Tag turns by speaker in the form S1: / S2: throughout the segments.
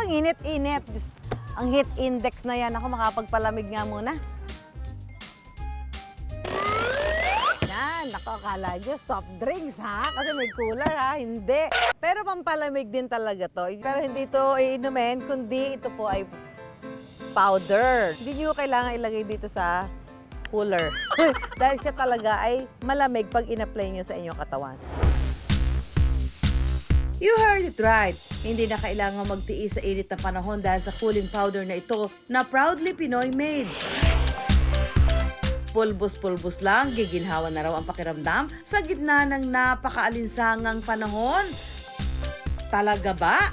S1: ang init-init. Ang heat index na yan. Ako makapagpalamig nga muna. Yan, ako akala nyo, soft drinks ha? Kasi may cooler ha? Hindi. Pero pampalamig din talaga to. Pero hindi ito iinumin, kundi ito po ay powder. Hindi nyo kailangan ilagay dito sa cooler. Dahil siya talaga ay malamig pag in-apply nyo sa inyong katawan. You heard it right. Hindi na kailangan magtiis sa init na panahon dahil sa cooling powder na ito na proudly Pinoy made. Pulbos-pulbos lang, giginhawa na raw ang pakiramdam sa gitna ng napakaalinsangang panahon. Talaga ba?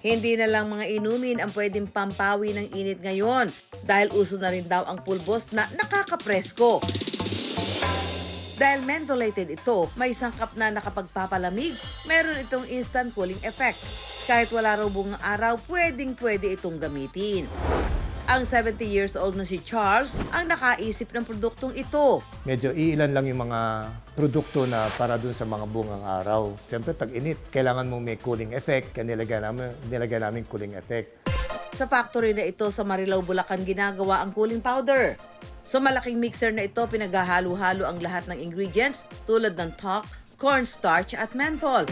S1: Hindi na lang mga inumin ang pwedeng pampawi ng init ngayon dahil uso na rin daw ang pulbos na nakakapresko. Dahil mentholated ito, may sangkap na nakapagpapalamig, meron itong instant cooling effect. Kahit wala raw buong araw, pwedeng-pwede itong gamitin. Ang 70 years old na si Charles ang nakaisip ng produktong ito.
S2: Medyo iilan lang yung mga produkto na para dun sa mga bungang araw. Siyempre, tag-init, kailangan mong may cooling effect, kaya nilagay namin cooling effect.
S1: Sa factory na ito sa Marilao, Bulacan ginagawa ang cooling powder. Sa malaking mixer na ito, pinaghahalo-halo ang lahat ng ingredients tulad ng talc, cornstarch at menthol.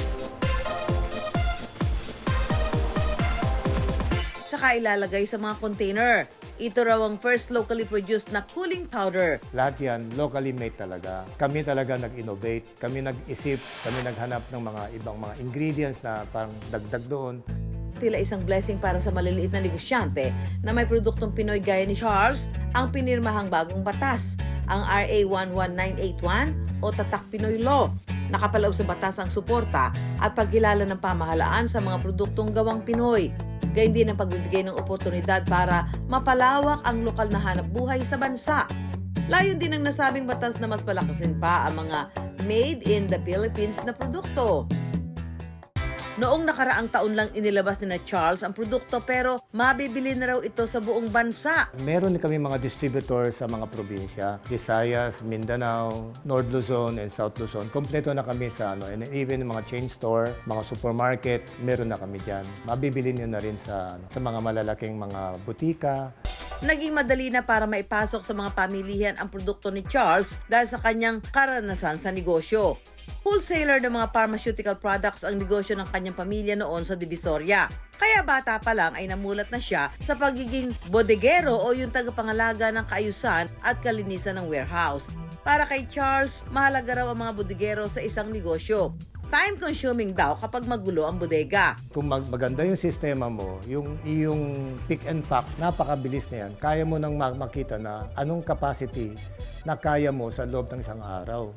S1: Saka ilalagay sa mga container. Ito raw ang first locally produced na cooling powder.
S2: Lahat yan, locally made talaga. Kami talaga nag-innovate, kami nag-isip, kami naghanap ng mga ibang mga ingredients na parang dagdag doon.
S1: Tila isang blessing para sa maliliit na negosyante na may produktong Pinoy gaya ni Charles ang pinirmahang bagong batas, ang RA 11981 o Tatak Pinoy Law. Nakapaloob sa batas ang suporta at pagkilala ng pamahalaan sa mga produktong gawang Pinoy. Gayun din ang pagbibigay ng oportunidad para mapalawak ang lokal na hanap buhay sa bansa. Layon din ng nasabing batas na mas palakasin pa ang mga made in the Philippines na produkto. Noong nakaraang taon lang inilabas ni na Charles ang produkto pero mabibili na raw ito sa buong bansa.
S2: Meron kami mga distributor sa mga probinsya, Visayas, Mindanao, North Luzon, and South Luzon. Kompleto na kami sa and even mga chain store, mga supermarket, meron na kami dyan. Mabibili nyo na rin sa mga malalaking mga butika.
S1: Naging madali na para maipasok sa mga pamilihan ang produkto ni Charles dahil sa kanyang karanasan sa negosyo. Wholesaler ng mga pharmaceutical products ang negosyo ng kanyang pamilya noon sa Divisoria. Kaya bata pa lang ay namulat na siya sa pagiging bodegero o yung tagapangalaga ng kaayusan at kalinisan ng warehouse. Para kay Charles, mahalaga raw ang mga bodegero sa isang negosyo. Time-consuming daw kapag magulo ang bodega.
S2: Kung maganda yung sistema mo, yung iyong pick and pack, napakabilis na yan. Kaya mo nang makita na anong capacity na kaya mo sa loob ng isang araw.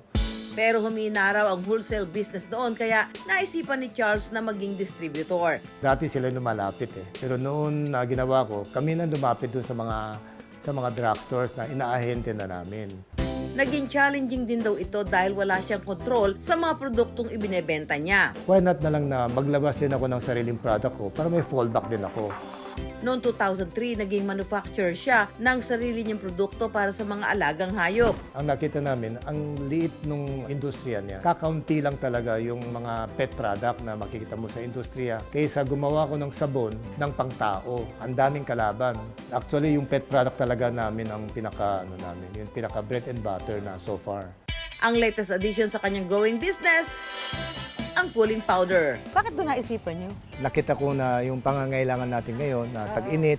S1: Pero humina raw ang wholesale business noon kaya naisipan ni Charles na maging distributor.
S2: Dati sila lumalapit eh. Pero noon na ginawa ko, kami na lumapit dun sa mga drugstores na inaahente na namin.
S1: Naging challenging din daw ito dahil wala siyang kontrol sa mga produktong ibinebenta niya.
S2: Why not na lang na maglabas din ako ng sariling product ko para may fallback din ako.
S1: Noong 2003, naging manufacturer siya ng sarili niyang produkto para sa mga alagang hayop.
S2: Ang nakita namin, ang liit ng industriya niya. Kakaunti lang talaga yung mga pet product na makikita mo sa industriya. Kaysa gumawa ko ng sabon ng pangtao. Ang daming kalaban. Actually, yung pet product talaga namin ang yung pinaka bread and butter na so far.
S1: Ang latest addition sa kanyang growing business, ang cooling powder. Bakit doon naisipan niyo?
S2: Nakita ko na yung pangangailangan natin ngayon na tag-init.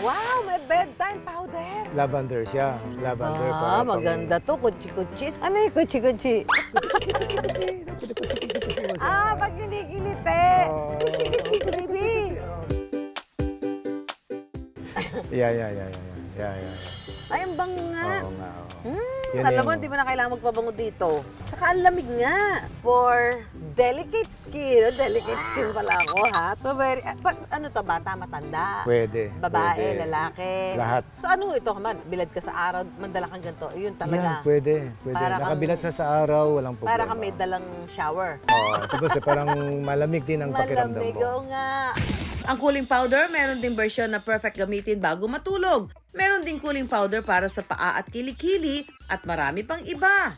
S1: Wow, may bedtime powder.
S2: Lavender siya. Lavender
S1: Maganda to. Kutsi-kutsi. Ano yung kutsi-kutsi? Pag kinikilite. Kutsi-kutsi, baby.
S2: Yeah.
S1: Ay, ang bango nga.
S2: Oo nga. Yan
S1: Alam mo,
S2: yung-
S1: hindi mo na kailangan magpabango dito. Saka ang lamig nga. For delicate skin. Delicate skin pala ako, ha? So, ano to, bata, matanda?
S2: Pwede.
S1: Babae,
S2: pwede.
S1: lalaki?
S2: Lahat.
S1: So, ano ito, bilad ka sa araw, mandala kang ganito. Yun talaga.
S2: Yan, pwede.
S1: Para kang-
S2: Nakabilat sa araw, walang problema.
S1: Para kang may dalang shower.
S2: Oo. Tapos parang malamig din ang pakiramdam
S1: Malamig,
S2: mo.
S1: oo nga. Ang cooling powder, meron ding version na perfect gamitin bago matulog. Meron ding cooling powder para sa paa at kilikili at marami pang iba.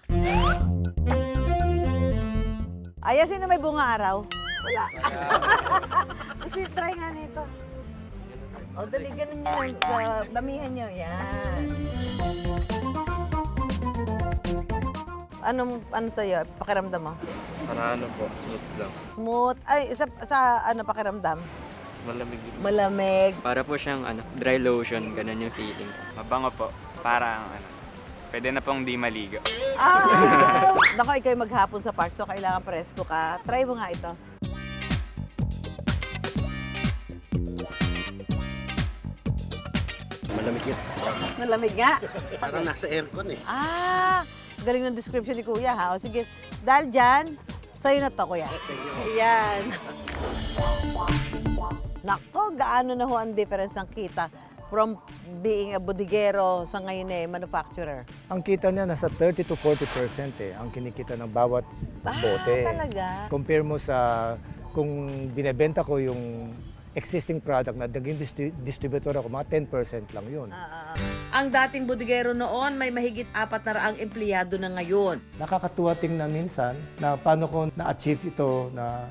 S1: Ayan, sino may bunga araw? Wala. Kasi try nga nito. O, dali, ganun nyo. Damihan nyo. Yan. Ano sa'yo? Pakiramdam mo?
S3: Para ano po, smooth lang.
S1: Smooth. Ay, sa ano pakiramdam?
S3: Malamig.
S1: Malamig.
S3: Para po siyang dry lotion, ganun yung feeling.
S4: Mabango po. Parang pwede na pong di maligo.
S1: Ah! Naku, ikaw yung maghapon sa park, so kailangan presko ka. Try mo nga ito.
S5: Malamig yan.
S1: Malamig nga.
S5: Parang nasa aircon eh.
S1: Ah! Galing ng description ni Kuya, ha? O sige, dahil dyan, sa'yo na to, Kuya. Ayan. Nako, gaano na ho ang difference ng kita from being a bodigero sa ngayon manufacturer?
S2: Ang kita niya nasa 30 to 40% ang kinikita ng bawat bote.
S1: Talaga?
S2: Compare mo sa kung binebenta ko yung existing product na naging distributor ako, mga 10% lang yun.
S1: Ang dating bodigero noon, may mahigit 400 empleyado na ngayon.
S2: Nakakatuwa tingnan minsan na paano ko na-achieve ito na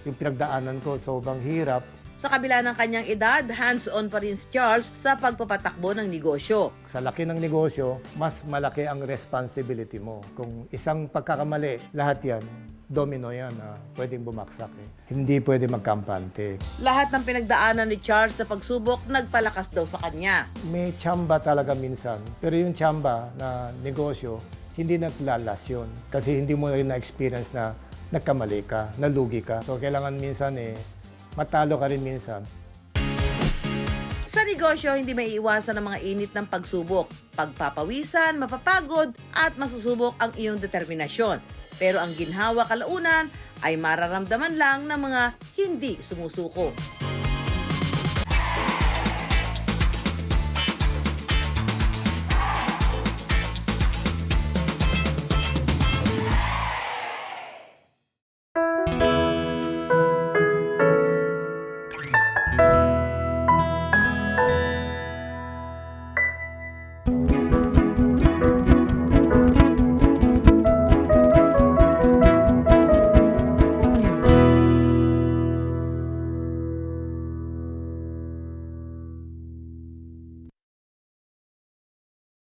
S2: yung pinagdaanan ko sobrang hirap.
S1: Sa kabila ng kanyang edad, hands-on pa rin si Charles sa pagpapatakbo ng negosyo.
S2: Sa laki ng negosyo, mas malaki ang responsibility mo. Kung isang pagkakamali, lahat yan, domino yan, pwedeng bumaksak eh. Hindi pwede magkampante.
S1: Lahat ng pinagdaanan ni Charles sa pagsubok, nagpalakas daw sa kanya.
S2: May tsamba talaga minsan, pero yung tsamba na negosyo, hindi naglalas yun. Kasi hindi mo rin na-experience na nagkamali ka, nalugi ka. So kailangan minsan matalo ka rin minsan.
S1: Sa negosyo, hindi may iwasan ang mga init ng pagsubok. Pagpapawisan, mapapagod, at masusubok ang iyong determinasyon. Pero ang ginhawa kalaunan ay mararamdaman lang ng mga hindi sumusuko.